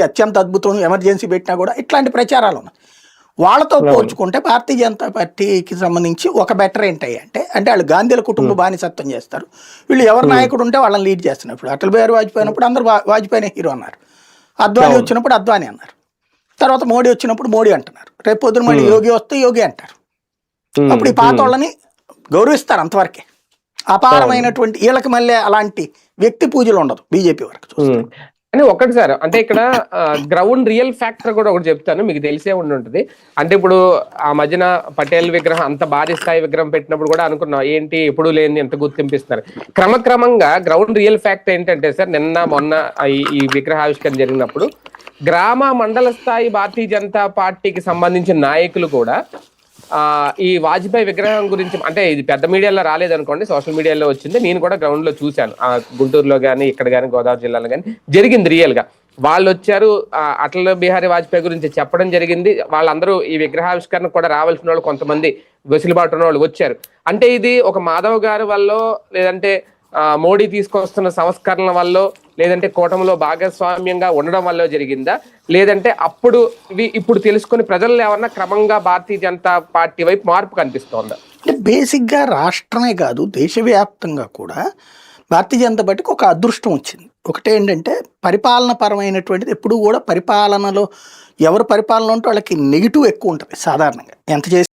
అత్యంత అద్భుతం, ఎమర్జెన్సీ పెట్టినా కూడా ఇట్లాంటి ప్రచారాలు ఉన్నాయి. వాళ్ళతో పోల్చుకుంటే భారతీయ జనతా పార్టీకి సంబంధించి ఒక బెటర్ ఏంటంటే అంటే వాళ్ళు గాంధీల కుటుంబ బానిసత్వం చేస్తారు. వీళ్ళు ఎవరు నాయకుడు ఉంటే వాళ్ళని లీడ్ చేస్తున్నారు. ఇప్పుడు అటల్ బిహారీ వాజ్పేయి అయినప్పుడు అందరూ వాజ్పేయినే హీరో అన్నారు, అద్వానీ వచ్చినప్పుడు అద్వానీ అన్నారు, తర్వాత మోడీ వచ్చినప్పుడు మోడీ అంటున్నారు, రేపు పొద్దున మళ్ళీ యోగి వస్తే యోగి అంటారు. అప్పుడు ఈ పాత వాళ్ళని గౌరవిస్తారు అంతవరకే. అపారమైనటువంటి వీళ్ళకి మళ్ళీ అలాంటి వ్యక్తి పూజలు ఉండదు బీజేపీ వరకు చూస్తే. అని ఒకటి సార్, అంటే ఇక్కడ గ్రౌండ్ రియల్ ఫ్యాక్టర్ కూడా ఒకటి చెప్తాను, మీకు తెలిసే ఉంటుంది. అంటే ఇప్పుడు ఆ మధ్యన పటేల్ విగ్రహం అంత భారీ స్థాయి విగ్రహం పెట్టినప్పుడు కూడా అనుకున్నాం ఏంటి ఎప్పుడు లేని ఎంత గుర్తింపిస్తున్నారు. క్రమక్రమంగా గ్రౌండ్ రియల్ ఫ్యాక్ట్ ఏంటంటే సార్, నిన్న మొన్న ఈ విగ్రహావిష్కరణ జరిగినప్పుడు గ్రామ మండల స్థాయి భారతీయ జనతా పార్టీకి సంబంధించిన నాయకులు కూడా ఈ వాజ్పేయి విగ్రహం గురించి, అంటే ఇది పెద్ద మీడియాలో రాలేదనుకోండి, సోషల్ మీడియాలో వచ్చింది, నేను కూడా గ్రౌండ్ లో చూశాను. గుంటూరులో కానీ ఇక్కడ కానీ గోదావరి జిల్లాలో కానీ జరిగింది రియల్ గా. వాళ్ళు వచ్చారు, అటల్ బిహారీ వాజ్పేయి గురించి చెప్పడం జరిగింది. వాళ్ళందరూ ఈ విగ్రహావిష్కరణ కూడా రావాల్సిన వాళ్ళు కొంతమంది వెసులుబాటు ఉన్న వాళ్ళు వచ్చారు. అంటే ఇది ఒక మాధవ్ గారి వల్ల, లేదంటే మోడీ తీసుకొస్తున్న సంస్కరణల వల్ల, లేదంటే కూటమిలో భాగస్వామ్యంగా ఉండడం వల్ల జరిగిందా, లేదంటే ఇప్పుడు తెలుసుకుని ప్రజల్లో ఏమన్నా క్రమంగా భారతీయ జనతా పార్టీ వైపు మార్పు కనిపిస్తోందా? అంటే బేసిక్గా రాష్ట్రమే కాదు దేశవ్యాప్తంగా కూడా భారతీయ జనతా పార్టీకి ఒక అదృష్టం వచ్చింది. ఒకటేంటంటే పరిపాలన పరమైనటువంటిది ఎప్పుడూ కూడా పరిపాలనలో ఎవరు పరిపాలన ఉంటే వాళ్ళకి నెగిటివ్ ఎక్కువ ఉంటుంది సాధారణంగా. ఎంత చేసి